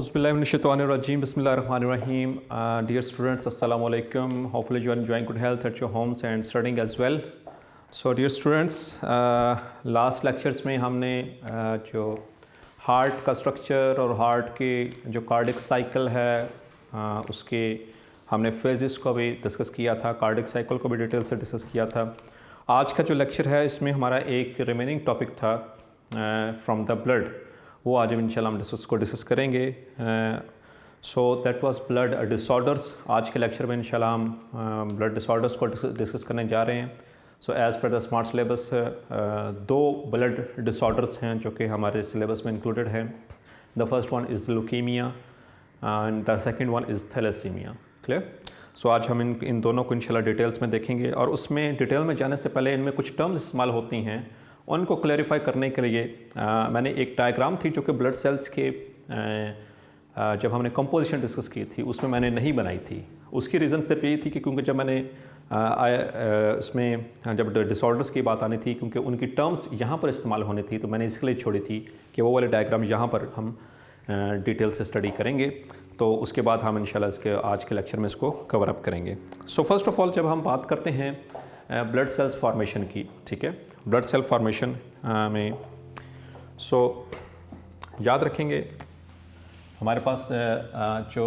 Auzubillahiminash-shaytanir-rajim. Bismillahir-rahmanir-rahim. Dear students, Assalamu alaikum. Hopefully you are enjoying good health at your homes and studying as well. So dear students, last lectures में हमने जो heart का structure और heart के जो cardiac cycle है उसके हमने फेजेस को भी डिस्कस किया था, कार्डिक साइकिल को भी डिटेल से डिस्कस किया था. आज का जो लेक्चर है इसमें हमारा एक रिमेनिंग टॉपिक था फ्रॉम द ब्लड, वो आज हम इंशाल्लाह हम डिस्कस करेंगे. So that was blood disorders. आज के लेक्चर में इंशाल्लाह हम ब्लड डिसऑर्डर्स को डिस्कस करने जा रहे हैं. So as per the smart syllabus दो ब्लड डिसऑर्डर्स हैं जो कि हमारे सिलेबस में इंक्लूडेड हैं. The first one is leukaemia and the second one is thalassaemia. Clear? So आज हम इन दोनों को इंशाल्लाह डिटेल्स में देखेंगे और उसमें डिटेल में जाने से पहले इनमें कुछ टर्म्स इस्तेमाल होती हैं, उनको क्लैरिफाई करने के लिए मैंने एक डायग्राम थी जो कि ब्लड सेल्स के जब हमने कंपोजिशन डिस्कस की थी उसमें मैंने नहीं बनाई थी. उसकी रीज़न सिर्फ यही थी कि क्योंकि जब मैंने इसमें जब डिसऑर्डर्स की बात आनी थी, क्योंकि उनकी टर्म्स यहाँ पर इस्तेमाल होनी थी, तो मैंने इसलिए छोड़ी थी कि वो वाले डायग्राम यहाँ पर हम डिटेल से स्टडी करेंगे. तो उसके बाद हम इंशाल्लाह इसके आज के लेक्चर में इसको कवर अप करेंगे. सो फर्स्ट ऑफ ऑल जब हम बात करते हैं ब्लड सेल्स फॉर्मेशन की, ठीक है, ब्लड सेल फॉर्मेशन में सो याद रखेंगे हमारे पास जो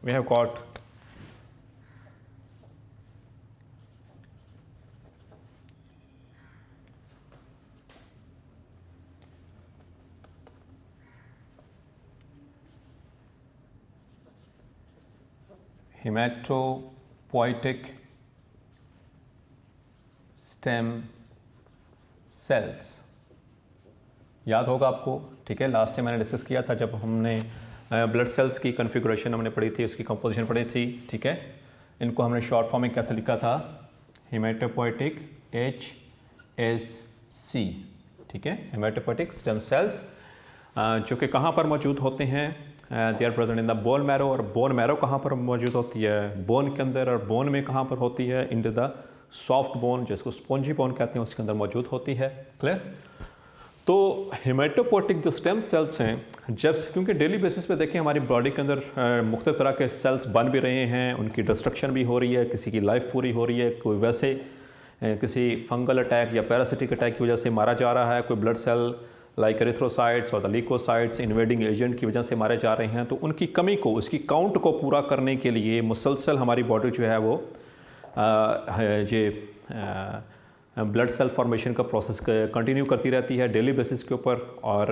we have got haematopoietic stem cells. याद होगा आपको, ठीक है, लास्ट टाइम मैंने डिस्कस किया था जब हमने ब्लड सेल्स की कॉन्फ़िगरेशन हमने पढ़ी थी, उसकी कंपोजिशन पढ़ी थी, ठीक है. इनको हमने शॉर्ट फॉर्म में कैसे लिखा था, हेमेटोपोइटिक HSC, ठीक है, हेमेटोपोइटिक स्टेम सेल्स जो कि कहाँ पर मौजूद होते हैं, they are present in the bone marrow. और बोन मैरो कहाँ पर मौजूद होती है, बोन के अंदर. और बोन में कहाँ पर होती है, इन द सॉफ्ट बोन जिसको स्पॉन्जी बोन कहते हैं उसके अंदर मौजूद होती है. क्लियर? तो हेमेटोपोइटिक जो स्टेम सेल्स हैं, जब क्योंकि डेली बेसिस पे देखें हमारी बॉडी के अंदर मुख्तलिफ तरह के सेल्स बन भी रहे हैं, उनकी डिस्ट्रक्शन भी हो रही है, किसी की लाइफ पूरी हो रही है, कोई वैसे किसी फंगल अटैक या पैरासिटिक अटैक की वजह से मारा जा रहा है, कोई ब्लड सेल लाइक एरिथ्रोसाइट्स और द लीकोसाइट्स इन्वेडिंग एजेंट की वजह से मारे जा रहे हैं. तो उनकी कमी को, उसकी काउंट को पूरा करने के लिए मुसलसल हमारी बॉडी जो है वो ये ब्लड सेल फॉर्मेशन का प्रोसेस कंटिन्यू करती रहती है डेली बेसिस के ऊपर. और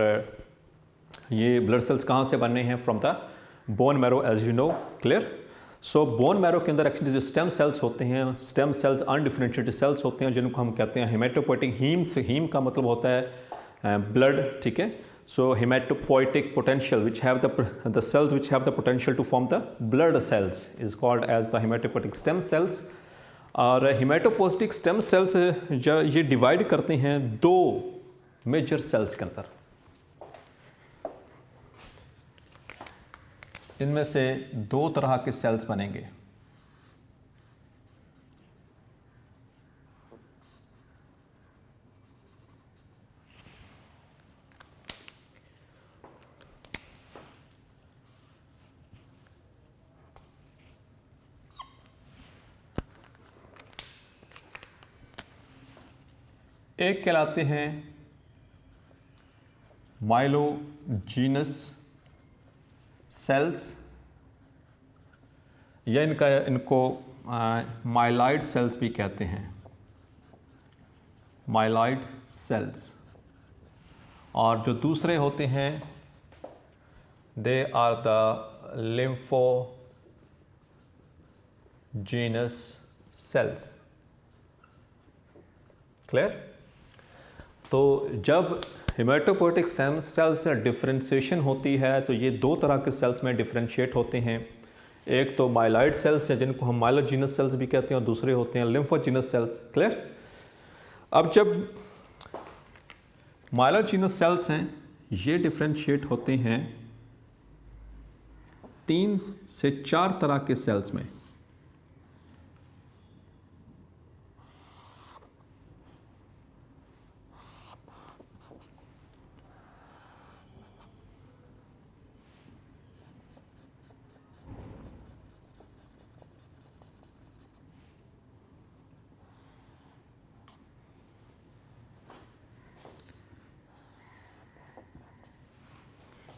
ये ब्लड सेल्स कहाँ से बनने हैं, from the bone marrow as you know. Clear? So bone marrow के अंदर एक्चुअली जो स्टेम सेल्स होते हैं, स्टेम सेल्स अनडिफरेंशिएटेड सेल्स होते हैं जिनको हम कहते हैं हेमेटोपोइटिक. हीम का मतलब होता है blood, ठीक है. So hematopoietic potential which have the cells which have the potential to form the blood cells is called as the hematopoietic stem cells. और hematopoietic stem cells ये डिवाइड करते हैं दो मेजर सेल्स के अंदर. इनमें से दो तरह के सेल्स बनेंगे. एक कहलाते हैं माइलोजीनस सेल्स या इनको माइलॉइड सेल्स भी कहते हैं, माइलॉइड सेल्स. और जो दूसरे होते हैं they are the lymphogenous cells. Clear? तो जब हेमेटोपोइटिक स्टेम सेल्स से डिफ्रेंशिएशन होती है तो ये दो तरह के सेल्स में डिफ्रेंशिएट होते हैं. एक तो माइलॉइड सेल्स हैं जिनको हम माइलोजीनस सेल्स भी कहते हैं और दूसरे होते हैं लिम्फोजीनस सेल्स. क्लियर? अब जब माइलोजीनस सेल्स हैं ये डिफ्रेंशिएट होते हैं 3 से 4 तरह के सेल्स में.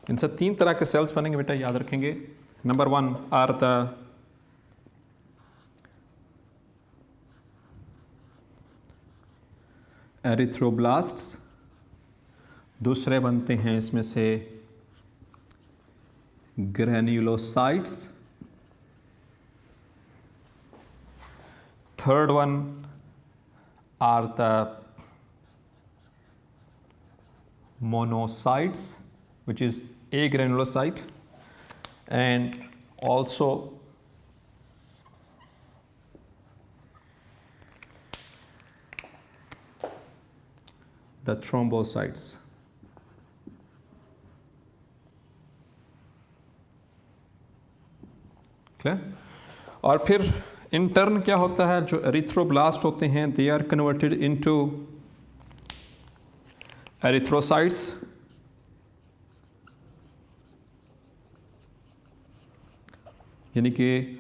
इनसे 3 तरह के सेल्स बनेंगे बेटा, याद रखेंगे। नंबर 1 आर द एरिथ्रोब्लास्ट्स, दूसरे बनते हैं इसमें से granulocytes, third one are the monocytes, which is a granulocyte, and also the thrombocytes. Clear? और फिर इन टर्न क्या होता है, जो एरिथ्रोब्लास्ट होते हैं they are converted into erythrocytes, यानी कि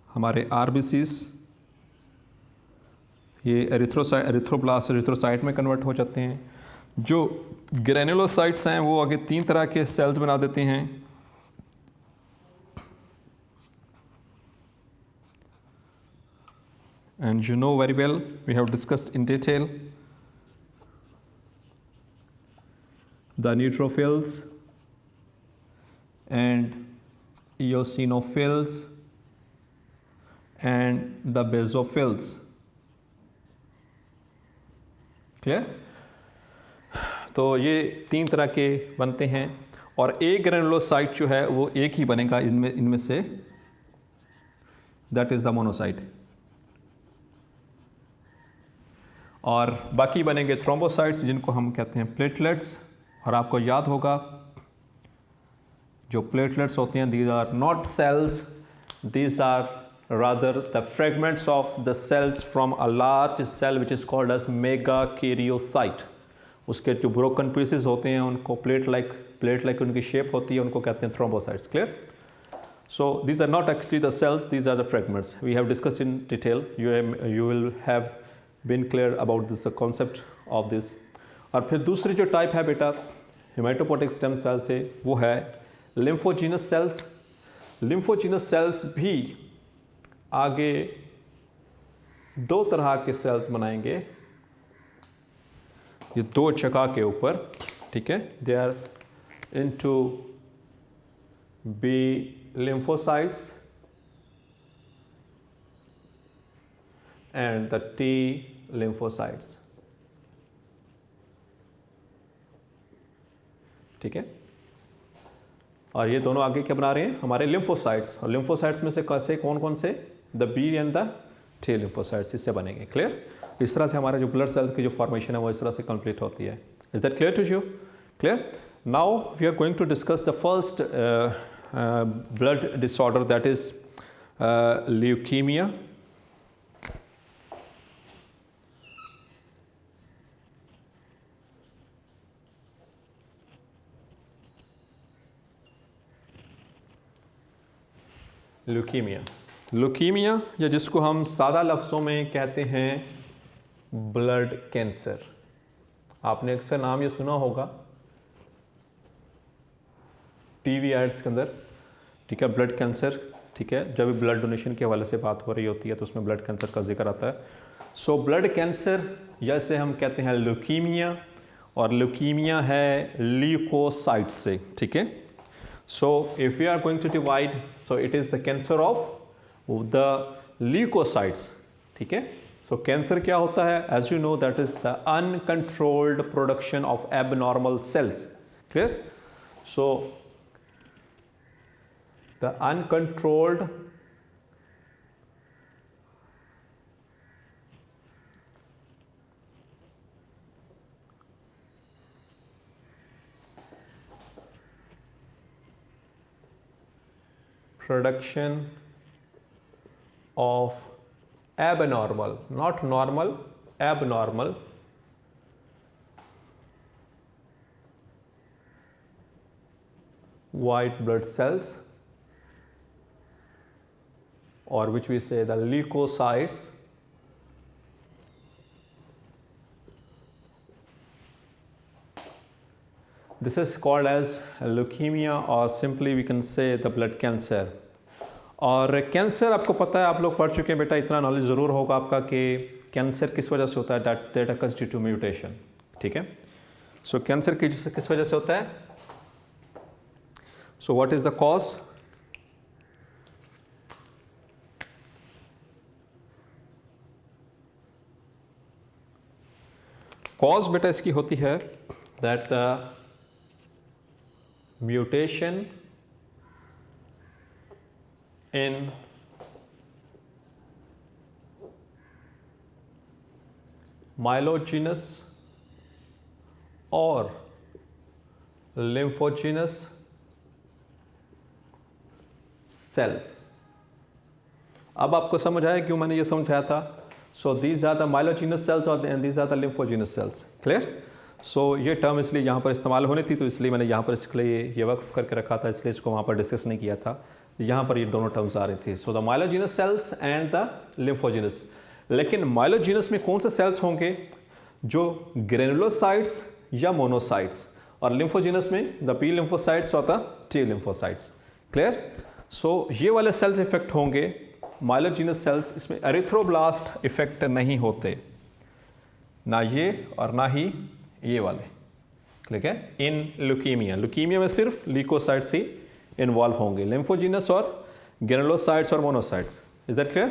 हमारे आरबीसीस ये एरिथ्रोब्लास्ट एरिथ्रोसाइट में कन्वर्ट हो जाते हैं। जो ग्रैनुलोसाइट्स हैं वो आगे 3 तरह के सेल्स बना देते हैं। And you know very well, we have discussed in detail the neutrophils and eosinophils and the basophils. Clear? तो ये 3 तरह के बनते हैं और एक ग्रैनुलोसाइट जो है वो एक ही बनेगा इनमें से, दैट इज द मोनोसाइट, और बाकी बनेंगे थ्रोम्बोसाइट्स जिनको हम कहते हैं प्लेटलेट्स। और आपको याद होगा जो प्लेटलेट्स होते हैं these are not cells, these are rather the fragments of the cells from a large cell which is called as megakaryocyte. उसके जो ब्रोकन पीसेस होते हैं उनको प्लेट लाइक उनकी शेप होती है, उनको कहते हैं thrombocytes. Clear? So these are not actually the cells, these are the fragments. We have discussed in detail. You will have been clear about this, the concept of this. और फिर दूसरी जो टाइप है बेटा हेमाटोपोटिक स्टेम सेल से, वो है लिम्फोजीनस sales. लिम्फोजीनस sales भी आगे 2 तरह के सेल्स बनाएंगे, ये 2 जगह के ऊपर, ठीक है। They are into B lymphocytes and the T lymphocytes, ठीक है। और ये दोनों आगे क्या बना रहे हैं, हमारे लिम्फोसाइट्स। और लिम्फोसाइट्स में से कैसे कौन कौन से, the B and the T lymphocytes, इससे बनेंगे। क्लियर? इस तरह से हमारा जो ब्लड सेल्स की जो फॉर्मेशन है वो इस तरह से कंप्लीट होती है। Is that clear to you? Clear? Now we are going to discuss the first blood disorder, that is leukemia. Leukaemia या जिसको हम सादा लफ्ज़ों में कहते हैं ब्लड कैंसर। आपने अक्सर नाम ये सुना होगा टीवी एड्स के अंदर, ठीक है, ब्लड कैंसर, ठीक है। जब भी ब्लड डोनेशन के हवाले से बात हो रही होती है तो उसमें ब्लड कैंसर का जिक्र आता है। सो ब्लड कैंसर जैसे हम कहते हैं ल्यूकीमिया, और ल्यूकीमिया है ल्यूकोसाइट्स से, ठीक है। So if we are going to divide, so it is the cancer of the leukocytes, ठीक है। सो कैंसर क्या होता है, as you know that is the uncontrolled production of abnormal cells. Clear? So the uncontrolled production of abnormal, not normal, abnormal white blood cells, or which we say the leukocytes, this is called as leukaemia और simply we can say the blood cancer. और cancer आपको पता है, आप लोग पढ़ चुके हैं बेटा, इतना नॉलेज ज़रूर होगा आपका कि कैंसर किस वजह से होता है, that occurs due to mutation. ठीक है, सो कैंसर किस वजह से होता है? So what is the cause? Cause बेटा इसकी होती है that the mutation in myelogenous or lymphogenous cells। अब आपको समझ आया क्यों मैंने ये समझाया था? So these are the myelogenous cells और these are the lymphogenous cells. Clear? So ये टर्म इसलिए यहाँ पर इस्तेमाल होनी थी, तो इसलिए मैंने यहाँ पर इसके लिए ये वक्फ करके रखा था, इसलिए इसको वहाँ पर डिस्कस नहीं किया था। यहाँ पर ये दोनों टर्म्स आ रही थी, so the myelogenous cells and the lymphogenous. लेकिन माइलोजिनस में कौन से सेल्स होंगे? जो ग्रेनुलोसाइट्स या मोनोसाइट्स, और लिम्फोजिनस में द बी लिम्फोसाइट्स और the T lymphocytes. Clear? So ये वाले सेल्स इफेक्ट होंगे, माइलोजिनस सेल्स। इसमें एरिथ्रोब्लास्ट इफेक्ट नहीं होते, ना ये और ना ही ये वाले। ठीक है, इन ल्यूकीमिया, ल्यूकीमिया में सिर्फ ल्यूकोसाइट्स ही इन्वॉल्व होंगे, लिम्फोजिनस और ग्रेनुलोसाइट्स और मोनोसाइट्स। Is that clear?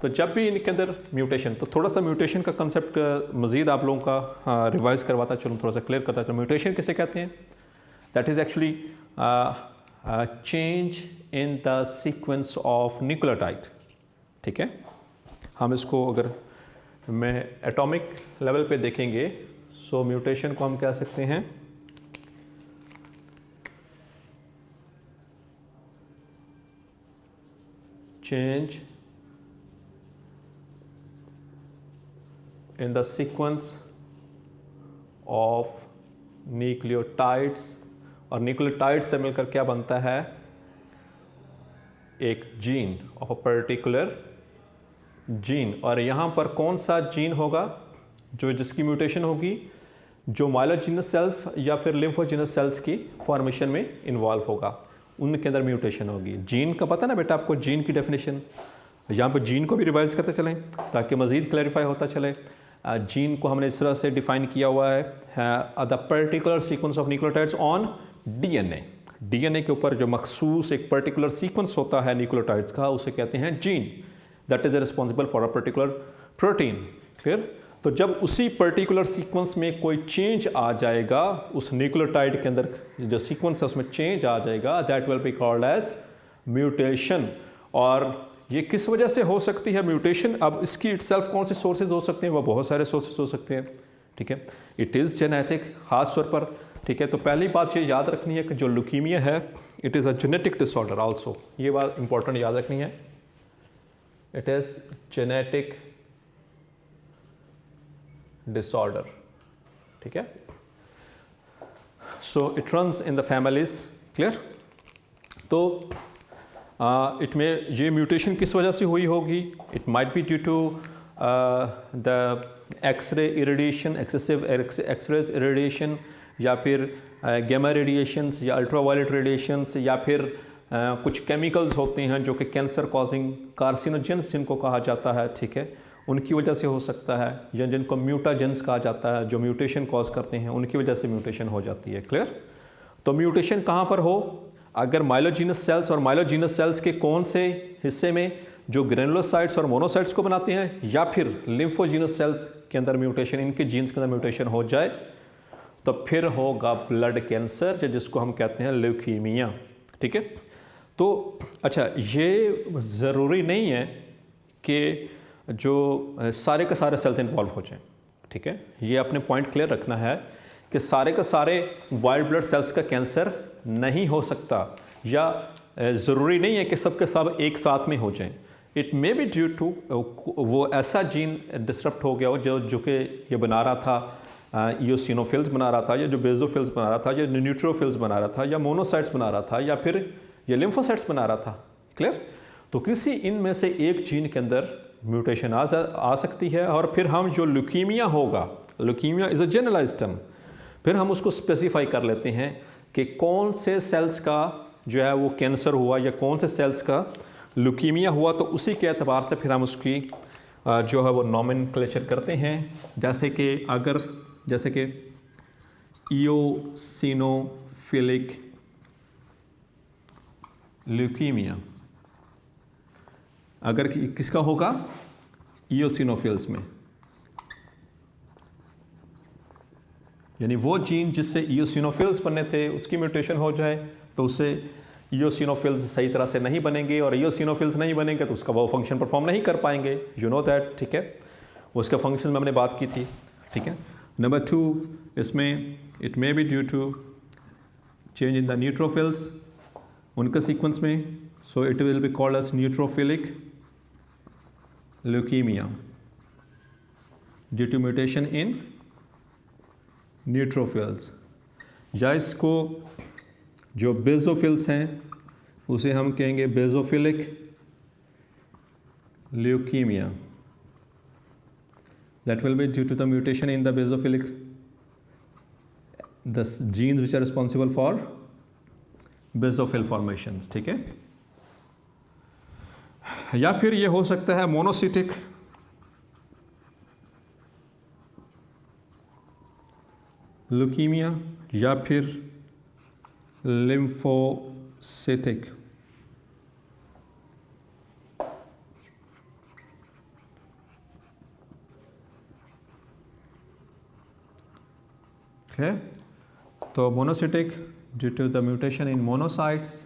तो जब भी इनके अंदर म्यूटेशन, तो थोड़ा सा म्यूटेशन का कंसेप्ट मजीद आप लोगों का रिवाइज करवाता चलो, थोड़ा सा क्लियर करता चलो। म्यूटेशन किसे कहते हैं? That is actually change in the sequence of nucleotide. ठीक है, हम इसको अगर मैं एटॉमिक लेवल पे देखेंगे, सो म्यूटेशन को हम कह सकते हैं change in the sequence of nucleotides, और न्यूक्लियोटाइड से मिलकर क्या बनता है? एक gene of a particular gene. और यहाँ पर कौन सा जीन होगा जो जिसकी म्यूटेशन होगी? जो माइलोजिनस सेल्स या फिर लिम्फोजिनस सेल्स की फॉर्मेशन में इन्वॉल्व होगा, उनके अंदर म्यूटेशन होगी। जीन का पता ना बेटा आपको, जीन की डेफिनेशन यहाँ पर जीन को भी रिवाइज करते चलें ताकि मज़ीद क्लैरिफाई होता चले। जीन को हमने इस तरह से डिफाइन किया हुआ है, the particular sequence of nucleotides on DNA. DNA के ऊपर जो मखसूस एक पर्टिकुलर सीक्वेंस होता है न्यूक्लियोटाइड्स का, उसे कहते हैं gene. That is responsible for a particular protein. Clear? तो जब उसी पर्टिकुलर सीक्वेंस में कोई चेंज आ जाएगा, उस न्यूक्लियोटाइड के अंदर जो सीक्वेंस है उसमें चेंज आ जाएगा, that will be called as mutation. और ये किस वजह से हो सकती है म्यूटेशन? अब इसकी इटसेल्फ कौन से सोर्सेज हो सकते हैं? वो बहुत सारे सोर्सेज हो सकते हैं। ठीक है, इट इज़ जेनेटिक खास तौर पर। ठीक है, तो पहली बात ये याद रखनी है कि जो ल्यूकीमिया है, it is a genetic disorder also. ये बात इंपॉर्टेंट याद रखनी है, इट इज़ जेनेटिक डिसऑर्डर। ठीक है, so it runs in the families. Clear? तो इट में ये म्यूटेशन किस वजह से हुई होगी? It might be due to the x-ray irradiation, excessive x-rays irradiation, या फिर गैमा रेडिएशंस या अल्ट्रावायलेट रेडिएशंस, या फिर कुछ केमिकल्स होते हैं जो कि कैंसर कॉजिंग कार्सिनोजेंस जिनको कहा जाता है। ठीक है, उनकी वजह से हो सकता है, या जिनको म्यूटाजेंस कहा जाता है, जो म्यूटेशन कॉज करते हैं, उनकी वजह से म्यूटेशन हो जाती है। क्लियर? तो म्यूटेशन कहाँ पर हो? अगर माइलोजिनस सेल्स, और माइलोजिनस सेल्स के कौन से हिस्से में? जो ग्रेनुलोसाइट्स और मोनोसाइट्स को बनाते हैं, या फिर लिम्फोजिनस सेल्स के अंदर म्यूटेशन, इनके जीन्स के अंदर म्यूटेशन हो जाए, तो फिर होगा ब्लड कैंसर, जिसको हम कहते हैं ल्यूकीमिया। ठीक है, तो अच्छा, ये ज़रूरी नहीं है कि जो सारे के सारे सेल्स इन्वॉल्व हो जाएं। ठीक है, ये अपने पॉइंट क्लियर रखना है कि सारे के सारे वाइट ब्लड सेल्स का कैंसर नहीं हो सकता, या ज़रूरी नहीं है कि सब के सब एक साथ में हो जाएं। It may be due to वो ऐसा जीन डिस्टर्ब हो गया हो जो कि ये बना रहा था, ईओसिनोफिल्स बना रहा था, या जो बेजोफिल्स बना रहा था, या न्यूट्रोफिल्स बना रहा था, या मोनोसाइट्स बना रहा था, या फिर ये लिम्फोसाइट्स बना रहा था। क्लियर? तो किसी इनमें से एक जीन के अंदर म्यूटेशन आ सकती है, और फिर हम जो ल्यूकीमिया होगा, leukaemia is a generalised term, फिर हम उसको स्पेसिफाई कर लेते हैं कि कौन से सेल्स का जो है वो कैंसर हुआ या कौन से सेल्स का ल्यूकीमिया हुआ, तो उसी के एतबार से फिर हम उसकी जो है वो नॉमेनक्लेचर करते हैं। जैसे कि इयोसिनोफिलिक ल्यूकीमिया अगर किसका होगा, इयोसिनोफिल्स में, यानी वो जीन जिससे इयोसिनोफिल्स बनने थे उसकी म्यूटेशन हो जाए तो उससे इयोसिनोफिल्स सही तरह से नहीं बनेंगे, और इयोसिनोफिल्स नहीं बनेंगे तो उसका वो फंक्शन परफॉर्म नहीं कर पाएंगे, यू नो दैट, ठीक है। उसका फंक्शन में हमने बात की थी, ठीक है। नंबर 2, इसमें it may be due to change in the neutrophils, उनका सीक्वेंस में, so it will be called as neutrophilic leukaemia due to mutation in neutrophils. या इसको जो बेसोफिल्स हैं उसे हम कहेंगे basophilic leukaemia, that will be due to the mutation in the basophilic, the genes which are responsible for basophil formations, ठीक है। या फिर ये हो सकता है मोनोसिटिक ल्यूकीमिया या फिर लिम्फोसिटिक है। तो monocytic due to the mutation in monocytes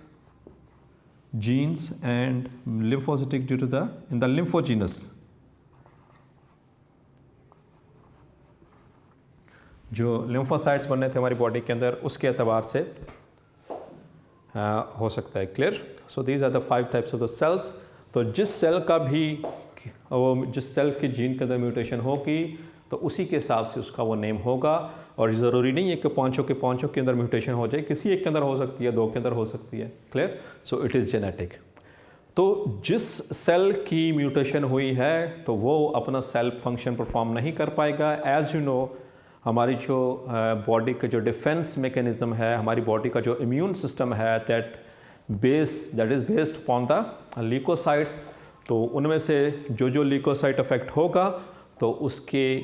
genes and lymphocytic due to the in the lymphogenous, जो lymphocytes बनने थे हमारी बॉडी के अंदर उसके एतबार से हो सकता है, clear. So these are the 5 types of the cells. तो जिस सेल का भी वो जिस सेल की जीन के अंदर म्यूटेशन होगी तो उसी के हिसाब से उसका वो नेम होगा, और ज़रूरी नहीं है कि पाँचों के अंदर म्यूटेशन हो जाए, किसी एक के अंदर हो सकती है, 2 के अंदर हो सकती है, clear. So it is genetic. तो जिस सेल की म्यूटेशन हुई है तो वो अपना सेल्फ फंक्शन परफॉर्म नहीं कर पाएगा। एज यू नो, हमारी जो बॉडी का जो डिफेंस मैकेनिज्म है, हमारी बॉडी का जो इम्यून सिस्टम है, that is based upon the leukocytes. तो उनमें से जो ल्यूकोसाइट अफेक्ट होगा तो उसके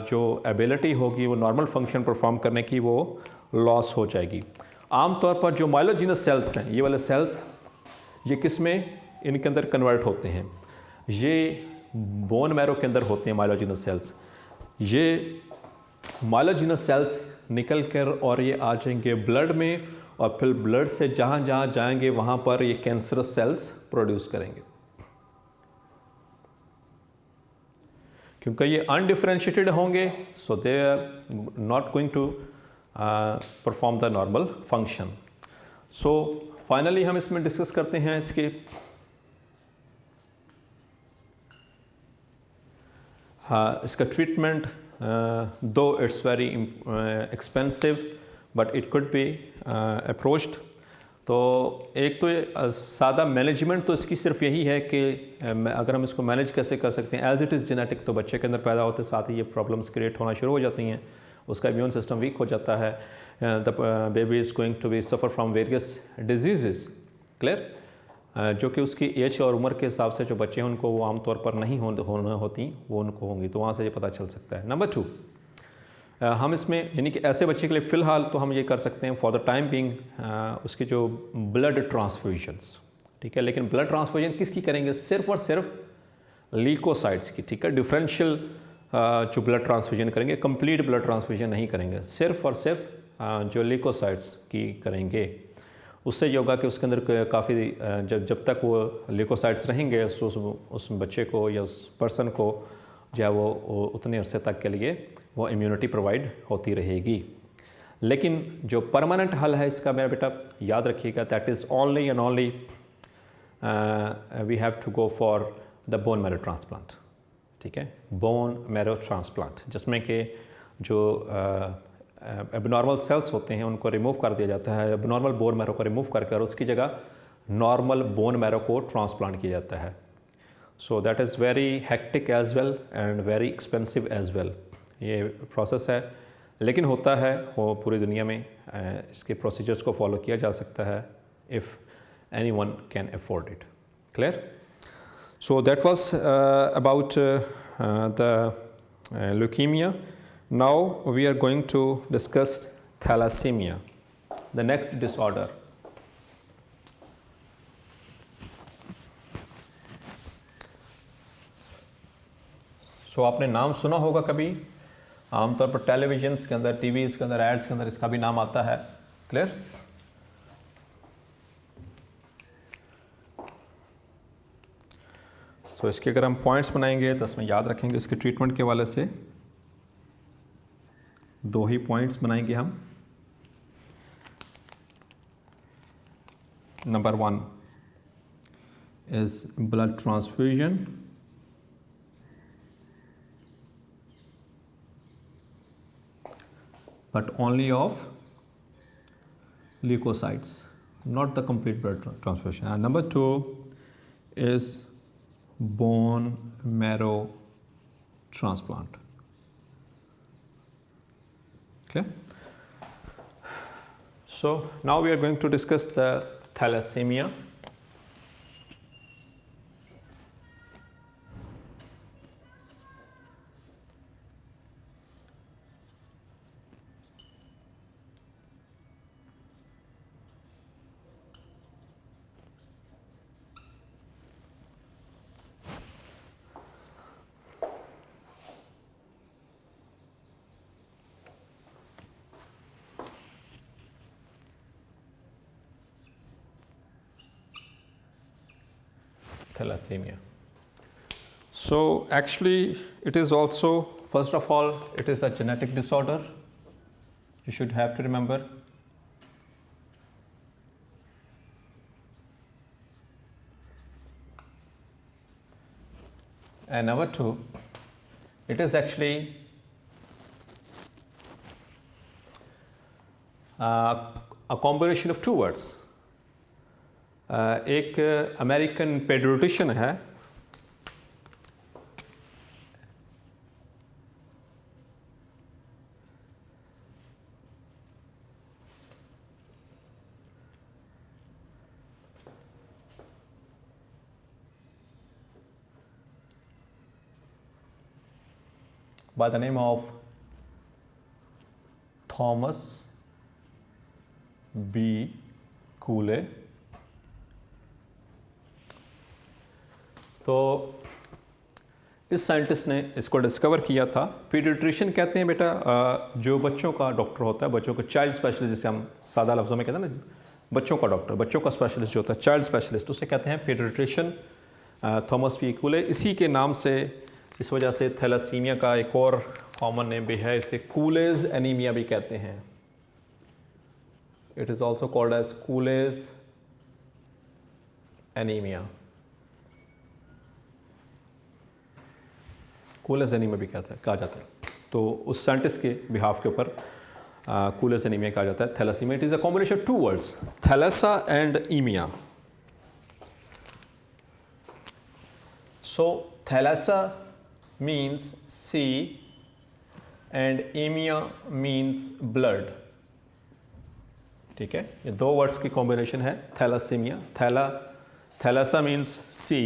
जो एबिलिटी होगी वो नॉर्मल फंक्शन परफॉर्म करने की वो लॉस हो जाएगी। आमतौर पर जो माइलोजिनस सेल्स हैं, ये वाले सेल्स, ये किस में इनके अंदर कन्वर्ट होते हैं, ये बोन मैरो के अंदर होते हैं माइलोजिनस सेल्स। ये माइलोजिनस सेल्स निकल कर और ये आ जाएंगे ब्लड में, और फिर ब्लड से जहाँ जहाँ जाएंगे वहाँ पर ये कैंसरस सेल्स प्रोड्यूस करेंगे, क्योंकि ये अनडिफरेंशिएटेड होंगे। So they are not going to perform the normal function. So finally हम इसमें डिस्कस करते हैं इसके इसका treatment. Though it's very expensive but it could be approached. तो एक तो सादा मैनेजमेंट तो इसकी सिर्फ यही है कि अगर हम इसको मैनेज कैसे कर सकते हैं। एज इट इज़ जेनेटिक, तो बच्चे के अंदर पैदा होते साथ ही ये प्रॉब्लम्स क्रिएट होना शुरू हो जाती हैं, उसका इम्यून सिस्टम वीक हो जाता है, the baby is going to be suffer from various disease, clear, जो कि उसकी एज और उम्र के हिसाब से जो बच्चे हैं उनको वो आमतौर पर नहीं होना होती, वो उनको होंगी, तो वहाँ से ये पता चल सकता है। नंबर 2, हम इसमें यानी कि ऐसे बच्चे के लिए फ़िलहाल तो हम ये कर सकते हैं फॉर द टाइम बिंग उसकी जो ब्लड ट्रांसफ्यूजन्स, ठीक है। लेकिन ब्लड ट्रांसफ्यूजन किसकी करेंगे? सिर्फ और सिर्फ ल्यूकोसाइट्स की, ठीक है। डिफरेंशियल जो ब्लड ट्रांसफ्यूजन करेंगे, कंप्लीट ब्लड ट्रांसफ्यूजन नहीं करेंगे, सिर्फ और सिर्फ जो ल्यूकोसाइट्स की करेंगे। उससे ये होगा कि उसके अंदर काफ़ी जब तक वो ल्यूकोसाइट्स रहेंगे उस बच्चे को या उस पर्सन को जो है वो उतने अरसे तक के लिए वो इम्यूनिटी प्रोवाइड होती रहेगी। लेकिन जो परमानेंट हल है इसका, मेरा बेटा याद रखिएगा, that is only and only we have to go for the bone marrow transplant, ठीक है। बोन मैरो ट्रांसप्लांट, जिसमें कि जो एबनॉर्मल सेल्स होते हैं उनको रिमूव कर दिया जाता है, एबनॉर्मल बोन मैरो को रिमूव करके और उसकी जगह नॉर्मल बोन मैरो को ट्रांसप्लांट किया जाता है। So that is very hectic as well and very expensive as well. ये प्रोसेस है, लेकिन होता है वो पूरी दुनिया में, इसके प्रोसीजर्स को फॉलो किया जा सकता है if any one can afford it. Clear? So that was about the leukemia. Now we are going to discuss thalassemia, the next disorder. सो आपने नाम सुना होगा कभी, आमतौर पर टेलीविजन्स के अंदर, टीवीज़ के अंदर, एड्स के अंदर इसका भी नाम आता है. क्लियर? तो इसके अगर हम पॉइंट्स बनाएंगे तो इसमें याद रखेंगे इसके ट्रीटमेंट के वाले से 2 ही पॉइंट्स बनाएंगे हम. Number 1 is blood transfusion, but only of leukocytes, not the complete blood transfusion. And number 2 is bone marrow transplant. Okay? So now we are going to discuss the thalassemia. Thalassemia. So actually it is also, first of all, it is a genetic disorder. You should have to remember. And number 2, it is actually a combination of 2 words. एक American paediatrician है, by the name of Thomas B. Cooley. तो इस scientist ने इसको discover किया था. Paediatrician कहते हैं बेटा जो बच्चों का डॉक्टर होता है, बच्चों का चाइल्ड स्पेशलिस्ट, जिसे हम सादा लफ्ज़ों में कहते हैं ना, बच्चों का डॉक्टर, बच्चों का स्पेशलिस्ट जो होता है, चाइल्ड स्पेशलिस्ट, उसे कहते हैं पीडियाट्रिशियन. थॉमस पी कूले, इसी के नाम से, इस वजह से थैलासीमिया का एक और कॉमन नेम भी है, इसे कूलेज एनीमिया भी कहते हैं. It is also called as Cooley's anaemia. Cooley's anaemia भी कहा जाता है. तो उस साइंटिस्ट के बिहाफ के ऊपर कूलेज एनीमिया कहा जाता है. Thalassaemia, it is a combination of 2 words, thalassa and emia. So thalassa means sea and emia means blood. ठीक है, ये 2 वर्ड्स की कॉम्बिनेशन है thalassaemia. Thalassa means sea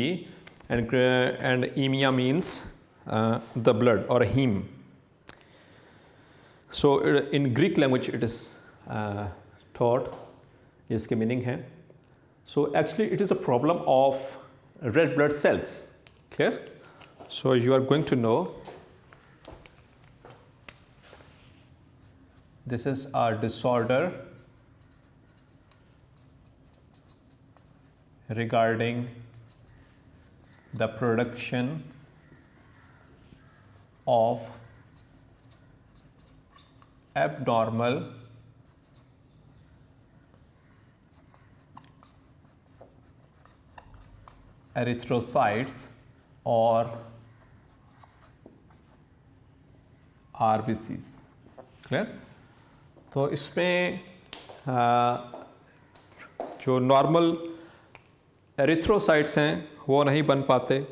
and emia means the blood or a heme. So in Greek language it is taught, इसके meaning है. So actually it is a problem of red blood cells. Clear? So you are going to know this is a disorder regarding the production of abnormal erythrocytes or RBCs. Clear? तो इसमें जो normal erythrocytes हैं वो नहीं बन पाते.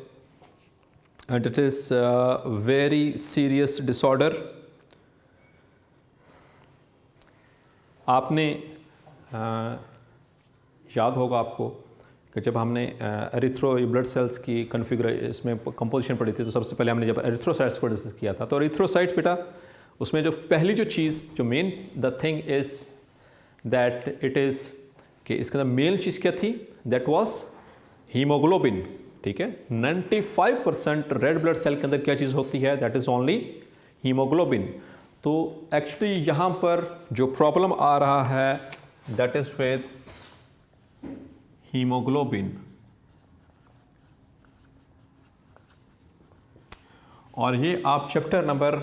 And it is a very serious disorder. आपने याद होगा आपको कि जब हमने एरिथ्रो ब्लड सेल्स की कन्फिगर इसमें कंपोजिशन पढ़ी थी, तो सबसे पहले हमने जब एरिथ्रोसाइट्स को डिस्कस किया था, तो एरिथ्रोसाइट्स बेटा उसमें जो पहली जो चीज़ जो main the thing is that it is कि इसके अंदर मेन चीज़ क्या थी, दैट वाज हीमोग्लोबिन। ठीक है, 95% रेड ब्लड सेल के अंदर क्या चीज़ होती है, दैट इज़ ओनली हीमोग्लोबिन। तो एक्चुअली यहाँ पर जो प्रॉब्लम आ रहा है दैट इज़ विद हीमोग्लोबिन, और ये आप चैप्टर नंबर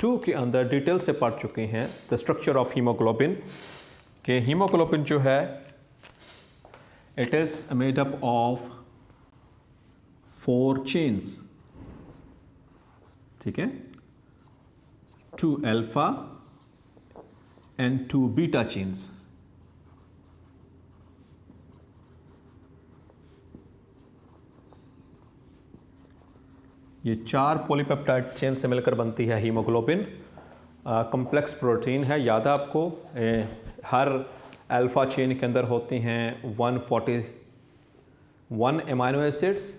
2 के अंदर डिटेल से पढ़ चुके हैं, द स्ट्रक्चर ऑफ हीमोग्लोबिन। कि हीमोग्लोबिन जो है it is made up of 4 chains. ठीक है, 2 अल्फा एंड 2 बीटा चेन्स। ये 4 पॉलीपेप्टाइड चेन से मिलकर बनती है हीमोग्लोबिन। कॉम्प्लेक्स प्रोटीन है, याद है आपको। हर अल्फ़ा चेन के अंदर होती हैं 141 एमाइनो एसिड्स,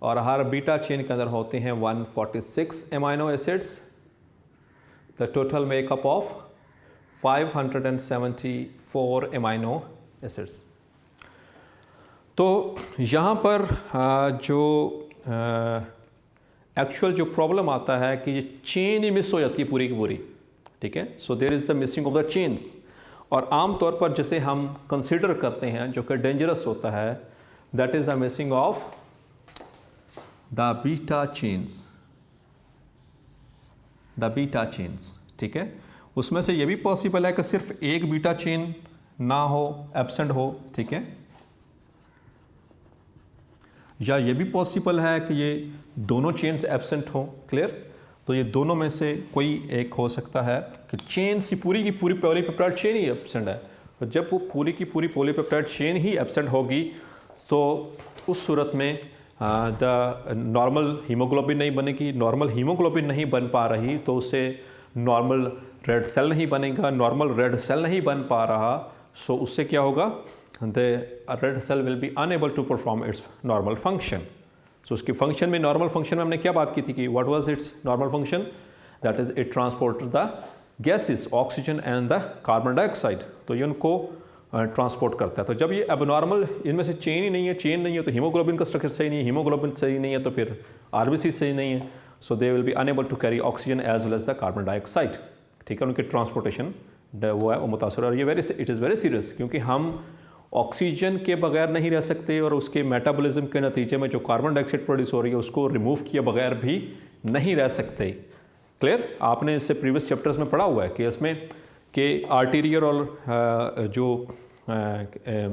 और हर बीटा चेन के अंदर होते हैं 146 amino acids. The total makeup of 574 amino acids. तो यहाँ पर जो एक्चुअल जो प्रॉब्लम आता है कि ये चेन ही मिस हो जाती है पूरी की पूरी। ठीक है, so there is the missing of the chains. और आम तौर पर जिसे हम कंसीडर करते हैं जो कि डेंजरस होता है, that is the missing of the beta chains, the beta chains. ठीक है, उसमें से ये भी पॉसिबल है कि सिर्फ एक बीटा चेन ना हो, एब्सेंट हो। ठीक है, या ये भी पॉसिबल है कि ये दोनों चेन्स एब्सेंट हो। क्लियर, तो ये दोनों में से कोई एक हो सकता है कि चेन सी पूरी की पूरी पॉलीपेप्टाइड चेन ही एब्सेंट है। तो जब वो पूरी की पूरी पॉलीपेप्टाइड चेन ही एब्सेंट होगी तो उस सूरत में द नॉर्मल हीमोग्लोबिन नहीं बनेगी। नॉर्मल हीमोग्लोबिन नहीं बन पा रही तो उससे नॉर्मल रेड सेल नहीं बनेगा। नॉर्मल रेड सेल नहीं बन पा रहा, सो उससे क्या होगा, the red cell will be unable to perform its normal function. So उसकी फंक्शन में, नॉर्मल फंक्शन में हमने क्या बात की थी कि what was it's normal function, that is it transport the gases, oxygen and the carbon dioxide. तो ये उनको ट्रांसपोर्ट करता है। तो जब ये एबनॉर्मल, इनमें से चेन ही नहीं है, चेन नहीं है तो हीमोग्लोबिन का स्ट्रक्चर सही नहीं है, हीमोग्लोबिन सही नहीं है तो फिर आरबीसी सही नहीं है। So they will be unable to carry oxygen as well as the carbon dioxide. ठीक है, उनकी ट्रांसपोर्टेशन वो है वो मुतासर। और ये इट इज़ वेरी सीरियस, क्योंकि हम ऑक्सीजन के बगैर नहीं रह सकते और उसके मेटाबॉलिज्म के नतीजे में जो कार्बन डाइऑक्साइड प्रोड्यूस हो रही है उसको रिमूव किए बगैर भी नहीं रह सकते। क्लियर, आपने इससे प्रीवियस चैप्टर्स में पढ़ा हुआ है कि इसमें कि आर्टीरियल और जो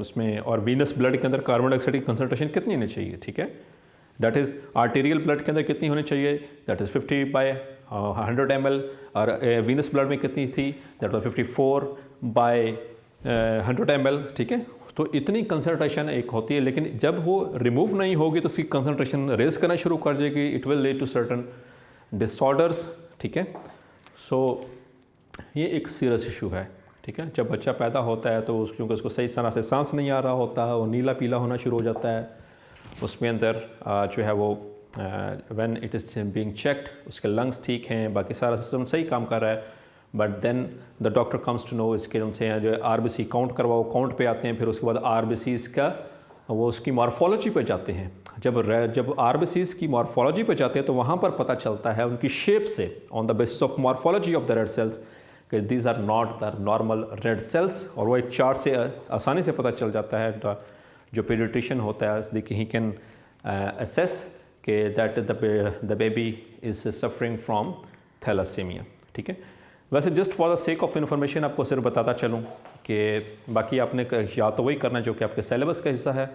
उसमें और वीनस ब्लड के अंदर कार्बन डाइऑक्साइड की कंसनट्रेशन कितनी होनी चाहिए। ठीक है, दैट इज़ आर्टीरियल ब्लड के अंदर कितनी होनी चाहिए, दैट इज़ 50/100 ml, और वीनस ब्लड में कितनी थी, दैट वाज 54/100 ml। ठीक है, तो इतनी कंसनट्रेशन एक होती है, लेकिन जब वो रिमूव नहीं होगी तो उसकी कंसनट्रेशन रेज करना शुरू कर देगी। It will lead to certain disorders. ठीक है, सो ये एक सीरियस इशू है। ठीक है, जब बच्चा पैदा होता है तो क्योंकि उसको सही तरह से सांस नहीं आ रहा होता है, वो नीला पीला होना शुरू हो जाता है, उसमें अंदर जो है वो when it is being checked उसके लंग्स ठीक हैं, बाकी सारा सिस्टम सही काम कर रहा है, but then the doctor comes to know, इसके उनसे जो आरबीसी काउंट करवाओ, काउंट पे आते हैं, फिर उसके बाद आरबीसीज़ का वो उसकी मॉर्फोलॉजी पे जाते हैं। जब आरबीसीज़ की मॉर्फोलॉजी पे जाते हैं तो वहाँ पर पता चलता है उनकी शेप से, on the basis of morphology of the red cells, कि these are not the normal red cells. और वो एक चार्ट से आसानी से पता चल जाता है, जो पीडियाट्रिशियन होता है ही कैन असेस कि that the baby is suffering from thalassaemia. ठीक है, वैसे just for the sake of information आपको सिर्फ बताता चलूँ कि बाकी आपने या तो वही करना जो कि आपके सिलेबस का हिस्सा है,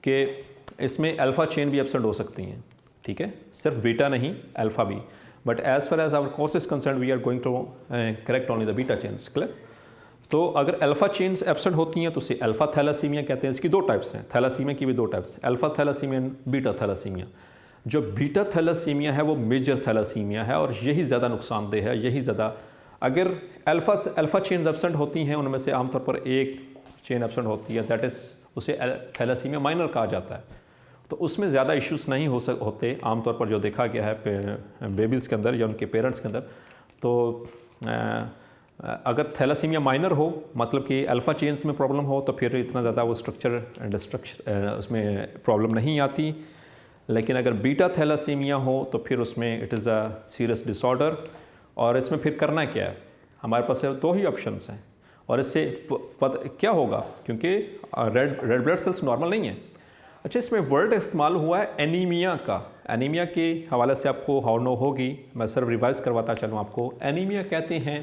कि इसमें अल्फ़ा चेन भी एब्सेंट हो सकती हैं। ठीक है, सिर्फ बीटा नहीं, अल्फ़ा भी, but as far as our course is concern we are going to correct only the beta chains. Clear, तो अगर अल्फ़ा चेन्स एब्सेंट होती हैं तो उसे अल्फ़ा थैलासीमिया कहते हैं। इसकी 2 टाइप्स हैं, थैलासीमिया की भी 2 types, alpha thalassaemia and beta thalassaemia. जो बीटा थैलासीमिया है वो मेजर थैलासीमिया है और यही ज़्यादा नुकसानदेह है, यही ज़्यादा अगर अल्फ़ा चेन्स एब्सेंट होती हैं, उनमें से आमतौर पर एक चेन एब्सेंट होती है, दैट इज़ उसे थैलेसीमिया माइनर कहा जाता है। तो उसमें ज़्यादा इश्यूज़ नहीं होते आमतौर पर, जो देखा गया है बेबीज़ के अंदर या उनके पेरेंट्स के अंदर। तो अगर थैलेसीमिया माइनर हो, मतलब कि अल्फ़ा चेन्स में प्रॉब्लम हो, तो फिर इतना ज़्यादा वो स्ट्रक्चर उसमें प्रॉब्लम नहीं आती। लेकिन अगर बीटा थैलेसीमिया हो तो फिर उसमें it is a serious disorder. और इसमें फिर करना क्या है, हमारे पास दो ही ऑप्शंस हैं। और इससे क्या होगा, क्योंकि रेड ब्लड सेल्स नॉर्मल नहीं है। अच्छा, इसमें वर्ड इस्तेमाल हुआ है एनीमिया का। एनीमिया के हवाले से आपको हाउ नो होगी, मैं सिर्फ रिवाइज करवाता चलूँ आपको। एनीमिया कहते हैं,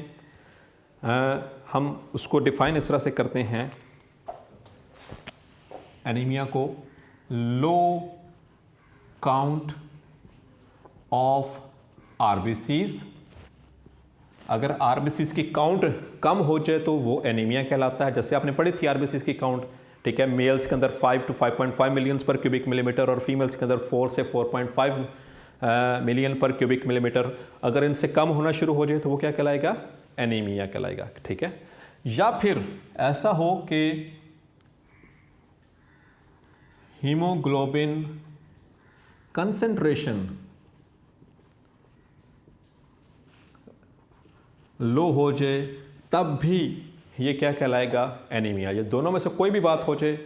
हम उसको डिफ़ाइन इस तरह से करते हैं एनीमिया को, लो काउंट ऑफ आरबीसीज। अगर आरबीसीज की काउंट कम हो जाए तो वो एनीमिया कहलाता है। जैसे आपने पढ़ी थी आरबीसीज की काउंट, ठीक है, मेल्स के अंदर 5 to 5.5 मिलियंस पर क्यूबिक मिलीमीटर और फीमेल्स के अंदर 4 से 4.5 मिलियन पर क्यूबिक मिलीमीटर। अगर इनसे कम होना शुरू हो जाए तो वो क्या कहलाएगा, एनीमिया कहलाएगा, ठीक है। या फिर ऐसा हो कि हीमोग्लोबिन कंसंट्रेशन लो हो जाए, तब भी ये क्या कहलाएगा, एनीमिया। ये दोनों में से कोई भी बात हो जाए,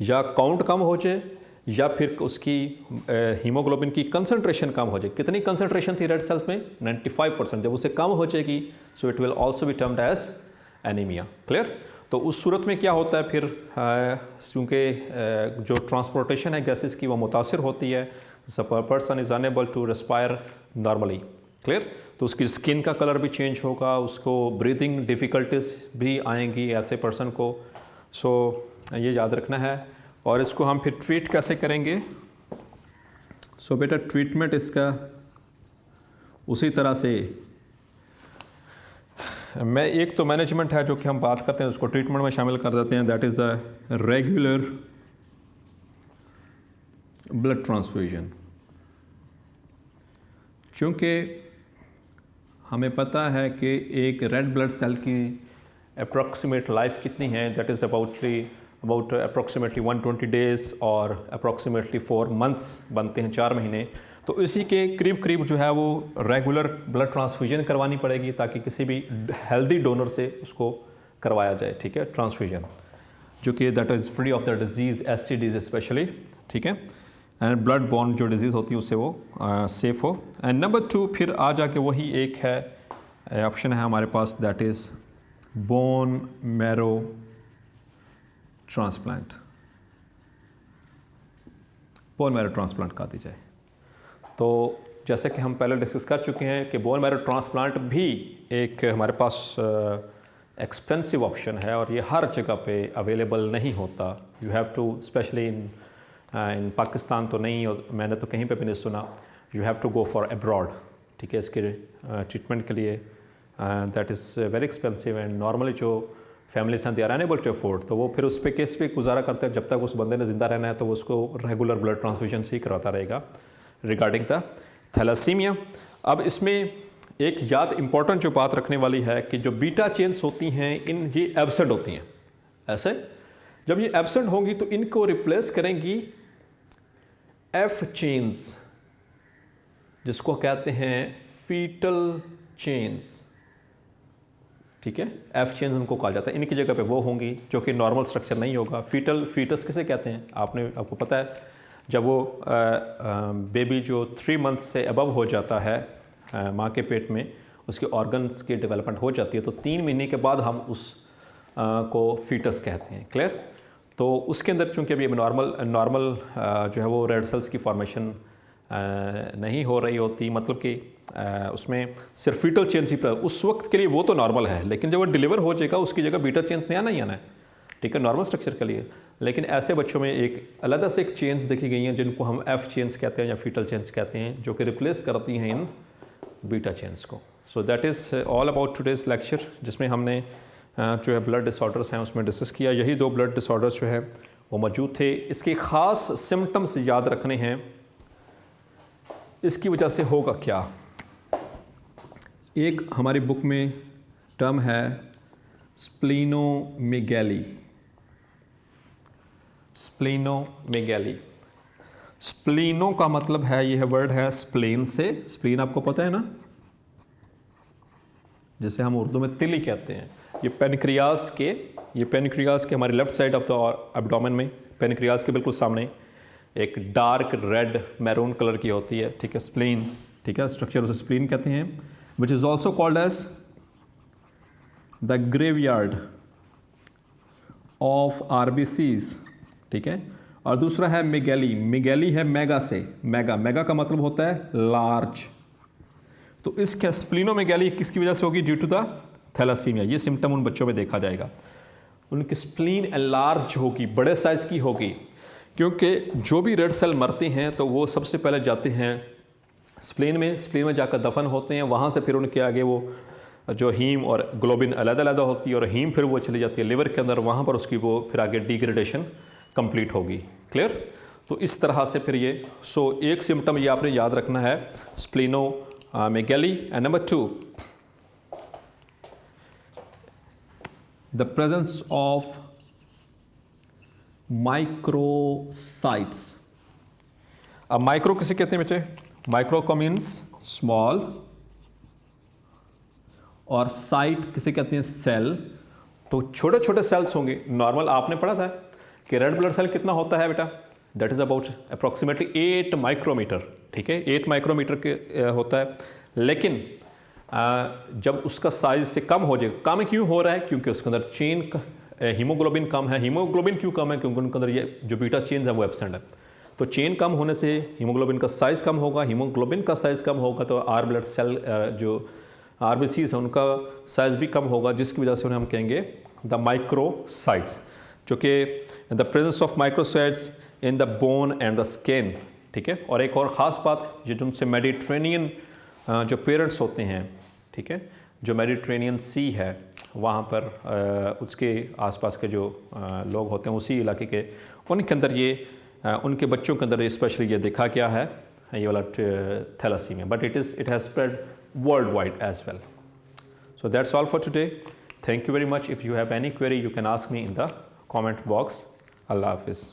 या काउंट कम हो जाए या फिर उसकी हीमोग्लोबिन की कंसंट्रेशन कम हो जाए। कितनी कंसंट्रेशन थी रेड सेल्स में, 95%। जब उससे कम हो जाएगी so it will also be termed as anaemia. Clear. तो उस सूरत में क्या होता है फिर, क्योंकि जो ट्रांसपोर्टेशन है गैसेस की वो मुतासिर होती है, person is unable to respire normally. Clear. तो उसकी स्किन का कलर भी चेंज होगा, उसको ब्रीदिंग डिफ़िकल्टीज भी आएंगी ऐसे पर्सन को। सो ये याद रखना है। और इसको हम फिर ट्रीट कैसे करेंगे। सो बेटा ट्रीटमेंट इसका उसी तरह से, मैं एक तो मैनेजमेंट है जो कि हम बात करते हैं, उसको ट्रीटमेंट में शामिल कर देते हैं, that is a regular blood transfusion. क्योंकि हमें पता है कि एक रेड ब्लड सेल की अप्रॉक्सीमेट लाइफ कितनी है, that is about approximately 120 days और अप्रॉक्सीमेटली 4 मंथ्स बनते हैं, 4 महीने। तो इसी के करीब करीब जो है वो रेगुलर ब्लड ट्रांसफ्यूजन करवानी पड़ेगी, ताकि किसी भी हेल्दी डोनर से उसको करवाया जाए, ठीक है, ट्रांसफ्यूजन, जो कि that is free of the disease, STDs especially, ठीक है, एंड ब्लड बॉर्न जो डिजीज़ होती है उससे वो सेफ हो। एंड नंबर 2 फिर आ जाके वही एक है ऑप्शन है हमारे पास, that is bone marrow transplant. Bone marrow transplant कर दी जाए। तो जैसे कि हम पहले डिस्कस कर चुके हैं कि बोन मैरो ट्रांसप्लांट भी एक हमारे पास एक्सपेंसिव ऑप्शन है और ये हर जगह पे अवेलेबल नहीं होता। You have to, specially in Pakistan तो नहीं, और मैंने तो कहीं पे भी नहीं सुना, you have to go for abroad, ठीक है, इसके ट्रीटमेंट के लिए। That is very expensive and normally जो फैमिलीज हैं they are unable to afford, तो वो फिर उस पे केस पे गुजारा करते हैं। जब तक उस बंदे ने ज़िंदा रहना है तो उसको रेगुलर ब्लड ट्रांसफ्यूजन से ही कराता रहेगा रिगार्डिंग द थैलेसीमिया। अब इसमें एक याद इम्पॉर्टेंट जो बात रखने वाली है कि जो बीटा चेन्स होती हैं ये एब्सेंट होती हैं। ऐसे जब ये एब्सेंट होंगी तो इनको रिप्लेस करेंगी एफ चेन्स, जिसको कहते हैं फीटल चेन्स, ठीक है, एफ चेन्स उनको कहा जाता है। इनकी जगह पे वो होंगी जो कि नॉर्मल स्ट्रक्चर नहीं होगा। फीटस किसे कहते हैं, आपको पता है, जब वो बेबी जो 3 मंथ्स से अबव हो जाता है माँ के पेट में, उसके ऑर्गन्स की डेवलपमेंट हो जाती है, तो 3 महीने के बाद हम उस को फीटस कहते हैं। क्लियर। तो उसके अंदर चूँकि अभी नॉर्मल जो है वो रेड सेल्स की फॉर्मेशन नहीं हो रही होती, मतलब कि उसमें सिर्फ फीटल चेन्स ही, उस वक्त के लिए वो तो नॉर्मल है, लेकिन जब वो डिलीवर हो जाएगा उसकी जगह बीटा चेन्स नहीं आना ही आना है, ठीक है, नॉर्मल स्ट्रक्चर के लिए। लेकिन ऐसे बच्चों में एक अलग से एक चेन्स देखी गई हैं जिनको हम एफ चेन्स कहते हैं या फीटल चेन्स कहते हैं, जो कि रिप्लेस करती हैं इन बीटा चेन्स को। सो that is all about today's lecture, जिसमें हमने जो है ब्लड डिसऑर्डर्स हैं उसमें डिस्कस किया। यही 2 ब्लड डिसऑर्डर्स जो है वो मौजूद थे। इसके ख़ास सिम्टम्स याद रखने हैं, इसकी वजह से होगा क्या। एक हमारी बुक में टर्म है स्प्लीनोमेगैली। स्प्लीनोमेगैली, स्प्लीनो का मतलब है, यह वर्ड है स्प्लेन से। स्प्लीन आपको पता है ना, जिसे हम उर्दू में तिली कहते हैं। ये पेनक्रियास के हमारे left side of the abdomen में, पेनक्रियास के बिल्कुल सामने एक डार्क रेड मैरून कलर की होती है, ठीक है, स्प्लीन, ठीक है, स्ट्रक्चर उसे स्प्लीन कहते हैं, which is also called as the graveyard of RBCs, ठीक है। और दूसरा है मेगैली। मेगैली है मेगा से, मेगा का मतलब होता है लार्ज। तो इसके स्प्लीनोमेगैली किसकी वजह से होगी? Due to the thalassaemia. ये सिम्टम उन बच्चों में देखा जाएगा, उनकी स्प्लीन एनलार्ज होगी, बड़े साइज़ की होगी, क्योंकि जो भी रेड सेल मरते हैं तो वो सबसे पहले जाते हैं स्प्लीन में जाकर दफन होते हैं। वहाँ से फिर उनके आगे वो जो हीम और ग्लोबिन अलग होती है, और हीम फिर वो चली जाती है लिवर के अंदर, वहाँ पर उसकी वो फिर आगे डिग्रेडेशन कंप्लीट होगी। क्लियर? तो इस तरह से फिर ये एक सिम्टम ये आपने याद रखना है, स्प्लीनोमेगैली। And number 2, the presence of microsites. अब माइक्रो किसे कहते हैं बच्चे? माइक्रो का मीन्स स्मॉल, और साइट किसे कहते हैं? सेल। तो छोटे छोटे सेल्स होंगे। नॉर्मल आपने पढ़ा था कि रेड ब्लड सेल कितना होता है बेटा? That is about approximately 8 micrometre, ठीक है, 8 माइक्रोमीटर के होता है। लेकिन जब उसका साइज से कम हो जाए, कम क्यों हो रहा है? क्योंकि उसके अंदर चेन हीमोग्लोबिन कम है। हीमोग्लोबिन क्यों कम है? क्योंकि उनके अंदर ये जो बीटा चेन है वो एब्सेंट है। तो चेन कम होने से हीमोग्लोबिन का साइज़ कम होगा, हीमोग्लोबिन का साइज़ कम होगा तो आर ब्लड सेल जो आरबीसीज है उनका साइज़ भी कम होगा, जिसकी वजह से उन्हें हम कहेंगे द माइक्रोसाइट्स, जो कि the presence of microsites in the bone and the skin, ठीक है। और एक और ख़ास बात, जो जिनसे मेडिट्रेनियन जो पेरेंट्स होते हैं, ठीक है, जो मेडिट्रेनियन सी है वहाँ पर उसके आसपास के जो लोग होते हैं उसी इलाके के, उनके अंदर ये उनके बच्चों के अंदर स्पेशली ये देखा गया है, ये वाला thalassaemia, but it has spread worldwide as well. So that's all for today. Thank you very much. If you have any query, you can ask me in the comment box. Allah Hafiz.